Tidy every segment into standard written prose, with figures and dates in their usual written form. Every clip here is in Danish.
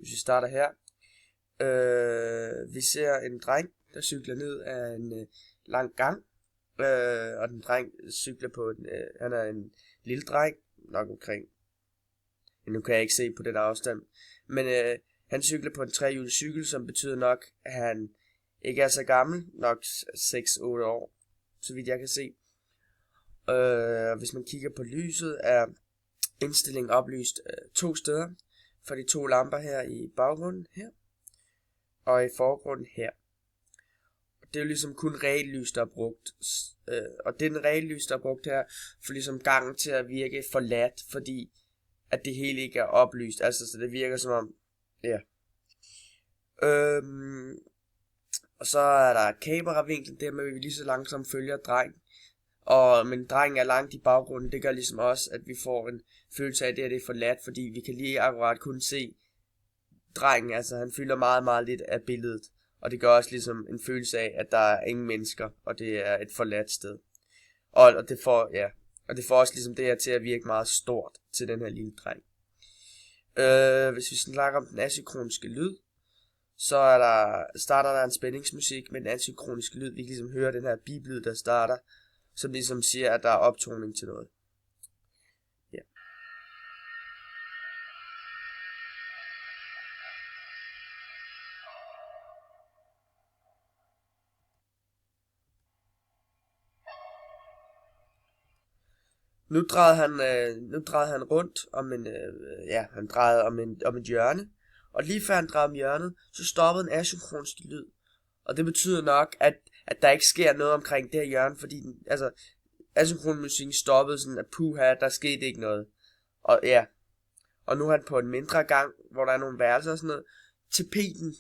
Hvis vi starter her. Vi ser en dreng, der cykler ned af en lang gang. Og den dreng cykler på han er en lille dreng, nok omkring. Nu kan jeg ikke se på den afstand. Men han cykler på en trehjulet cykel, som betyder nok, at han ikke er så gammel. Nok 6-8 år, så vidt jeg kan se. Hvis man kigger på lyset, er indstillingen oplyst 2 steder. For de 2 lamper her i baggrunden her. Og i forgrunden her. Det er jo ligesom kun reallys, der er brugt. Og den reallys, der er brugt her, for ligesom gangen til at virke forladt, fordi at det hele ikke er oplyst. Altså, så det virker som om, ja. Og så er der kameravinklen, der med vi lige så langsomt følger drengen. Men drengen er langt i baggrunden, det gør ligesom også, at vi får en følelse af, at det er forladt, fordi vi kan lige akkurat kun se drengen, altså han fylder meget, meget lidt af billedet. Og det gør også ligesom en følelse af, at der er ingen mennesker, og det er et forladt sted. Og det får også ligesom det her til at virke meget stort til den her lille dreng. Hvis vi snakker om den asynkroniske lyd, så starter der en spændingsmusik med den asynkroniske lyd. Vi kan ligesom høre den her biblyd, der starter, som ligesom siger, at der er optoning til noget. Ja. Nu drejede han rundt om han drejede om et hjørne. Og lige før han drejede om hjørnet, så stoppede en asynkronisk lyd. Og det betyder nok, at der ikke sker noget omkring det her hjørne, fordi asynkron musikken stoppede sådan, at puha, der skete ikke noget. Og ja, og nu er han på en mindre gang, hvor der er nogle værelser og sådan noget. Tapeten,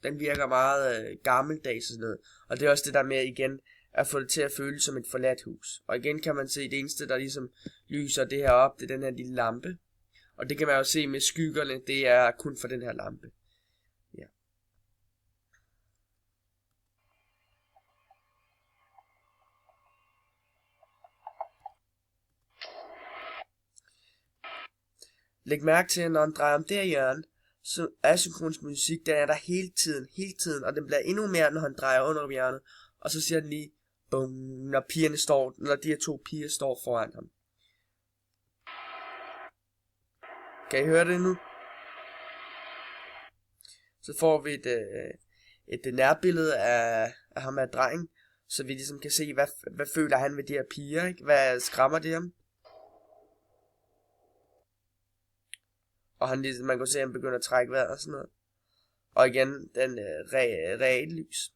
den virker meget gammeldags og sådan noget. Og det er også det der med igen, at få det til at føles som et forladt hus. Og igen kan man se, det eneste der ligesom lyser det her op, det er den her lille lampe. Og det kan man jo se med skyggerne, det er kun for den her lampe. Ja. Læg mærke til, at når han drejer om det her hjørne, så asynkronisk musik, den er der hele tiden, og den bliver endnu mere, når han drejer under hjørnet. Og så siger den lige, bum, når de her 2 piger står foran ham. Kan I høre det nu? Så får vi et nærbillede af ham af drengen, så vi ligesom kan se, hvad føler han ved de her piger, ikke? Hvad skræmmer det ham? Og man kan se, at han begynder at trække vejret og sådan noget. Og igen, den reelle lys.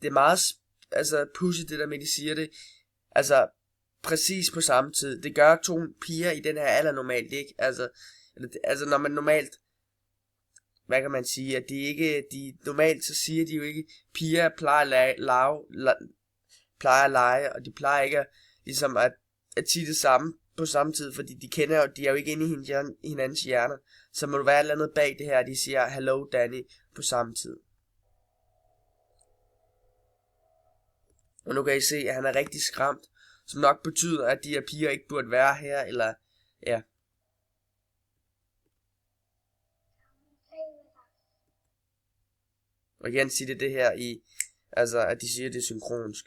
Det er meget pudsigt det der med, de siger det. Altså, præcis på samme tid. Det gør 2 piger i den her alder normalt ikke. Altså når man normalt, hvad kan man sige, at normalt så siger de jo ikke, piger plejer at lege, og de plejer ikke at sige det samme på samme tid, fordi de er jo ikke inde i hinandens hjerner. Så må du være et eller andet bag det her, de siger, hello Danny, på samme tid. Og nu kan I se, at han er rigtig skræmt, som nok betyder, at de her piger ikke burde være her, eller ja. Og igen siger det her at de siger det synkronisk.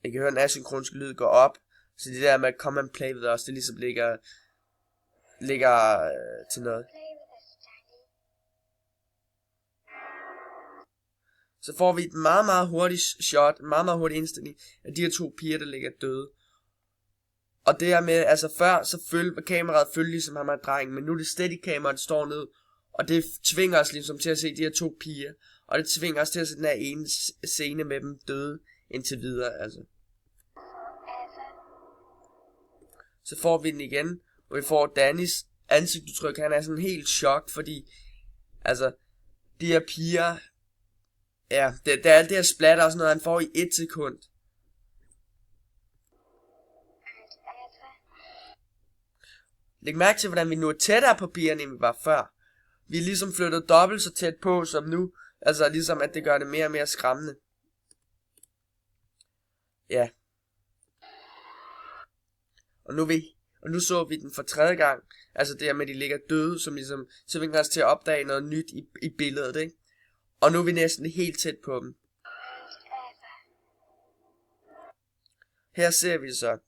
Jeg kan høre den asynkroniske lyd gå op, så det der med come and play with us, det ligesom ligger til noget. Så får vi et meget, meget hurtigt shot, en meget, meget hurtig indstilling af de her 2 piger, der ligger døde. Og det her med, før så kameraet følger ligesom ham af drengen, men nu er det steady-kameraet, der står ned, og det tvinger os ligesom til at se de her 2 piger, og det tvinger os til at se den her ene scene med dem døde indtil videre, altså. Så får vi den igen, og vi får Dannys ansigtsudtryk, han er sådan helt chok, fordi, de her piger, ja, det er alt det her splatter og sådan noget, han får i 1 sekund. Læg mærke til, hvordan vi nu er tættere på pigerne, end vi var før. Vi er ligesom flyttet dobbelt så tæt på som nu. Altså ligesom, at det gør det mere og mere skræmmende. Ja. Og nu så vi den for tredje gang. Altså det her med, at de ligger døde, som ligesom, så vi kan os til at opdage noget nyt i billedet, ikke? Og nu er vi næsten helt tæt på dem. Her ser vi så.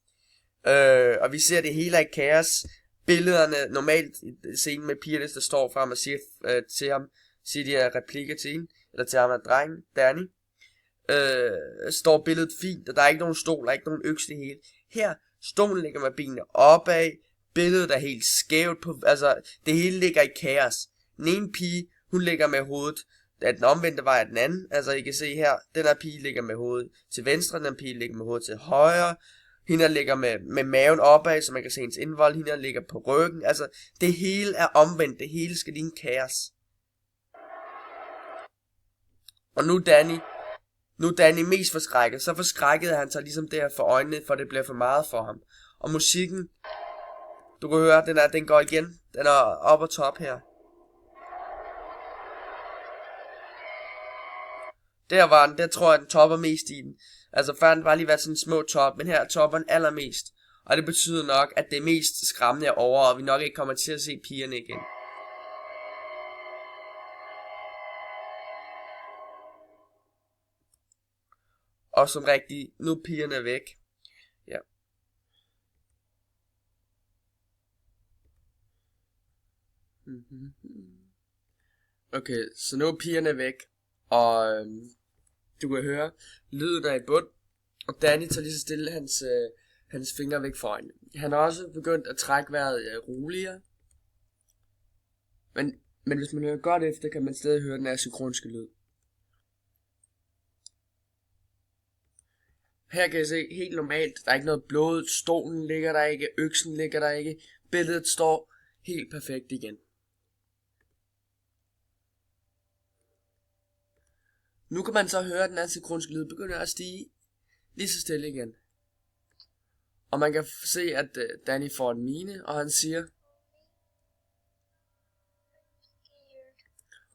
Og vi ser det hele af kaos. Billederne, normalt i scenen med pigerne, der står frem og siger til ham, siger de her replikker til hende, eller til ham af drengen, Danny. Står billedet fint, og der er ikke nogen stol, der er ikke nogen økse det hele. Her, stolen ligger med benene opad, billedet er helt skævt, altså det hele ligger i kaos. Den ene pige, hun ligger med hovedet, da den omvendte vej af den anden, altså I kan se her, den her pige ligger med hovedet til venstre, den her pige ligger med hovedet til højre, hende ligger med maven opad, så man kan se hendes indvold, hende ligger på ryggen, altså det hele er omvendt, det hele skal ligne kaos. Og nu er Danny mest forskrækket, så forskrækkede han sig ligesom der for øjnene, for det bliver for meget for ham. Og musikken, du kan høre, den går igen, den er op og top her. Der tror jeg, den topper mest i den. Altså før den var lige været sådan en små top, men her topper den allermest. Og det betyder nok, at det mest skræmmende er over, og vi nok ikke kommer til at se pigerne igen. Og som rigtig, nu er pigerne væk. Ja. Okay, så nu er pigerne væk. Og du kan høre, lyden er i bund. Og Danny tager lige så stille hans fingre væk fra øjnene. Han har også begyndt at trække vejret roligere. Men hvis man hører godt efter, kan man stadig høre den asynkroniske lyd. Her kan I se helt normalt, der er ikke noget blod, stolen ligger der ikke, øksen ligger der ikke, billedet står helt perfekt igen. Nu kan man så høre, at den asynkroniske lyd begynder at stige lige så stille igen. Og man kan se, at Danny får en mine, og han siger.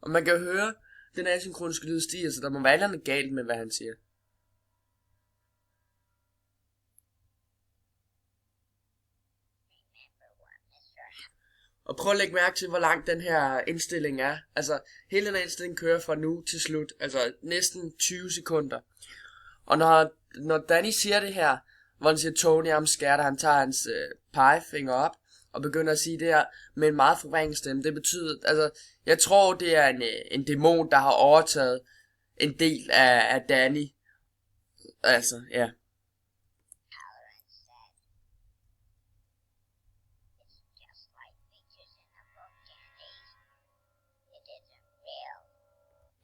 Og man kan høre, at den asynkroniske lyd stiger, så der må være noget galt med, hvad han siger. Og prøv at lægge mærke til, hvor lang den her indstilling er. Altså, hele den indstilling kører fra nu til slut. Altså, næsten 20 sekunder. Og når Danny siger det her, hvor han siger, Tony I'm scared, han tager hans pegefinger op, og begynder at sige det her med en meget forvrænget stemme. Det betyder, altså, jeg tror, det er en dæmon, der har overtaget en del af Danny. Altså, ja.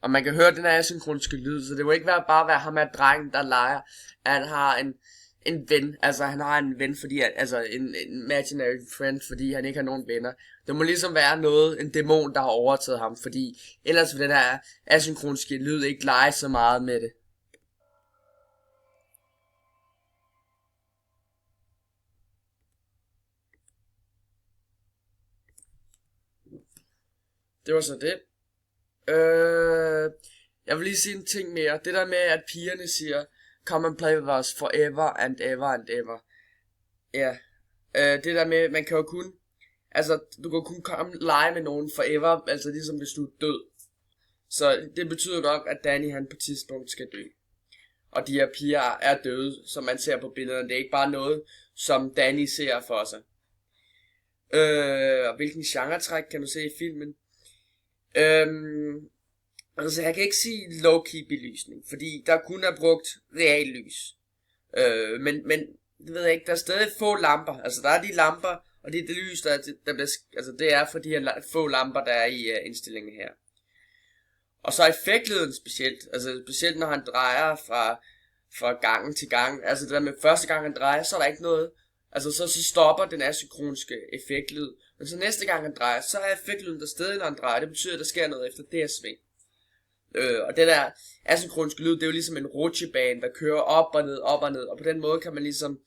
Og man kan høre den her asynkroniske lyd, så det må ikke bare være ham af drengen, der leger. Han har en ven, altså han har en ven, fordi altså en imaginary friend, fordi han ikke har nogen venner. Det må ligesom være en dæmon, der har overtaget ham, fordi ellers vil den her asynkroniske lyd ikke lege så meget med det. Det var så det. Jeg vil lige sige en ting mere. Det der med, at pigerne siger, come and play with us forever and ever and ever. Ja. Det der med, man kan jo kun, altså, du kan kun komme lege med nogen forever, altså ligesom hvis du er død. Så det betyder nok, at Danny han på et tidspunkt skal dø. Og de her piger er døde, som man ser på billederne. Det er ikke bare noget, som Danny ser for sig. Og hvilken genretræk kan du se i filmen? Altså jeg kan ikke sige low-key belysning, fordi der kun er brugt real lys. Men det ved jeg ikke, der er stadig få lamper. Altså der er de lamper, og det lys, der bliver, altså det er for de her få lamper, der er i indstillingen her. Og så effektlyden specielt når han drejer fra gangen til gang. Altså det der med første gang han drejer, så er der ikke noget. Altså så stopper den asynkroniske effektlyd. Men så næste gang han drejer, så er effektlyden der stadig, når han drejer. Det betyder, at der sker noget efter det her sving. Og det der asynkroniske lyd, det er jo ligesom en rutsjebane, der kører op og ned, op og ned. Og på den måde kan man ligesom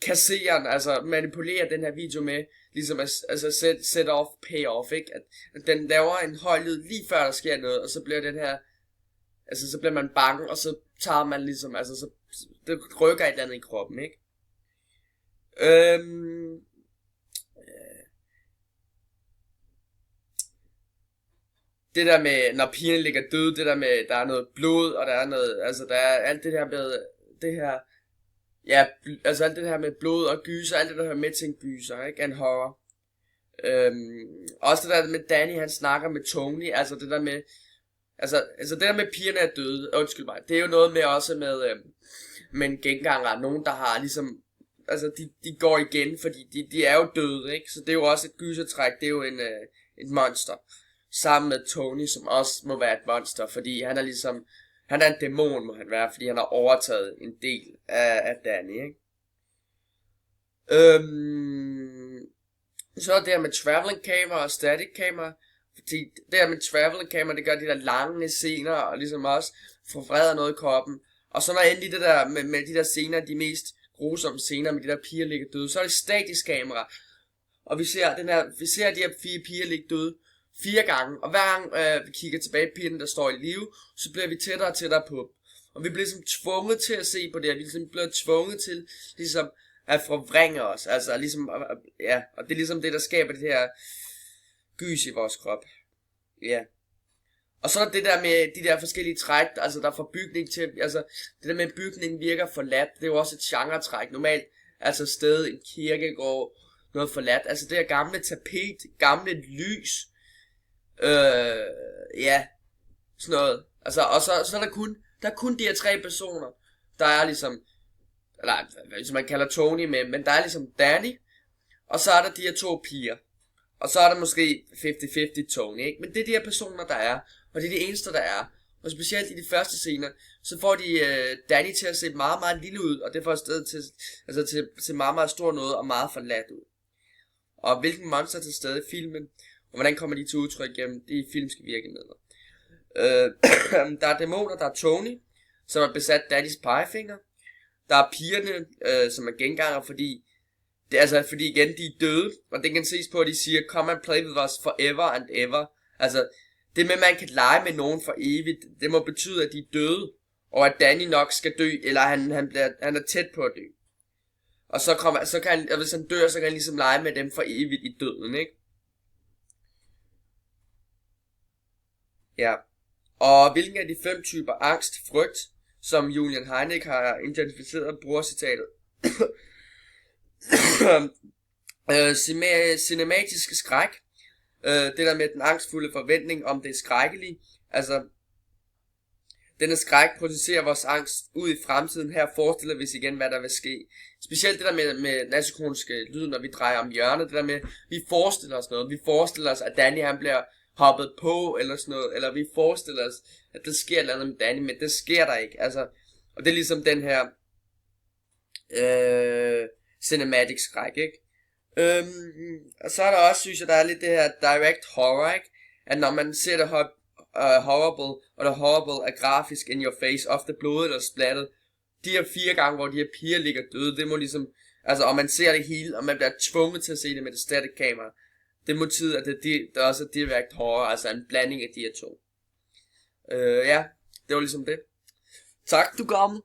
kasseren, altså manipulere den her video med, ligesom altså set off, pay off, ikke? At den laver en høj lyd lige før der sker noget, og så bliver den her, altså så bliver man bange, og så tager man ligesom, altså så det rykker et eller andet i kroppen, ikke? Øhm, det der med, når pigerne ligger døde, det der med, der er noget blod, og der er noget, altså der er alt det der med, det her, ja, altså alt det her med blod og gyser, alt det der hører med til en gyser, ikke, en horror. Også det der med Danny, han snakker med Tony, altså det der med, altså det der med pigerne er døde, undskyld mig, det er jo noget med også med en genganger, nogen der har ligesom, altså de går igen, fordi de er jo døde, ikke, så det er jo også et gysertræk, det er jo et monster, sammen med Tony, som også må være et monster, fordi han er ligesom, han er en dæmon, må han være, fordi han har overtaget en del af Danny, ikke. Så er det her med traveling camera og static camera. Fordi det her med traveling camera, det gør de der lange scener, og ligesom også forvreder noget i kroppen. Og så når endelig det der med de der scener, de mest grusomme scener med de der piger ligger døde, så er det statisk kamera. Og vi ser de her 4 piger ligge døde 4 gange. Og hver gang vi kigger tilbage på pigerne, der står i live, så bliver vi tættere og tættere på. Og vi bliver ligesom tvunget til at se på det her. Vi ligesom bliver tvunget til ligesom at forvrænge os, altså ligesom, ja, og det er ligesom det, der skaber det her gys i vores krop, ja. Og så er det der med de der forskellige træk, altså der får bygning til, altså det der med bygningen virker forladt, det er jo også et genretræk, normalt, altså sted, en kirkegård, noget forladt, altså det her gamle tapet, gamle lys, ja, sådan noget, altså, og så er der kun de her 3 personer, der er ligesom, eller som man kalder Tony med, men der er ligesom Danny, og så er der de her 2 piger, og så er der måske 50-50 Tony, ikke? Men det er de her personer, der er, og det er de eneste, der er, og specielt i de første scener, så får de Danny til at se meget, meget lille ud, og det får stedet til, altså til at se meget, meget stor noget, og meget forladt ud. Og hvilken monster er til stede i filmen, og hvordan kommer de til udtryk gennem de filmske virkemidler. Der er dæmoner, der er Tony, som har besat Dannys pegefinger. Der er pigerne, som er genganger, fordi igen, de er døde, og det kan ses på, at de siger, come and play with us forever and ever. Altså, det med, at man kan lege med nogen for evigt, det må betyde, at de er døde, og at Danny nok skal dø, eller han er tæt på at dø. Og så kan han, og hvis han dør, så kan han ligesom lege med dem for evigt i døden, ikke? Ja. Og hvilken af de 5 typer angst, frygt, som Julian Hynek har identificeret, bruger citatet. Cinematiske skræk. Det der med den angstfulde forventning om det skrækkelige. Altså, denne skræk projicerer vores angst ud i fremtiden. Her forestiller vi os igen, hvad der vil ske. Specielt det der med den asykroniske lyd, når vi drejer om hjørnet. Det der med, vi forestiller os noget. Vi forestiller os, at Danny han bliver hoppet på, eller sådan noget. Eller vi forestiller os, at der sker noget med Danny, men det sker der ikke. Altså, og det er ligesom den her cinematic skræk, ikke? Og så er der også, synes jeg, der er lidt det her direct horror, ikke? At når man ser det horrible, og det horrible er grafisk in your face, ofte blodet eller splattet, de her 4 gange, hvor de her piger ligger døde, det må ligesom, altså, og man ser det hele, og man bliver tvunget til at se det med det static kamera, det må tyde, at det også er direct horror, altså en blanding af de her 2. Ja, det var ligesom det. Tak, du gammel.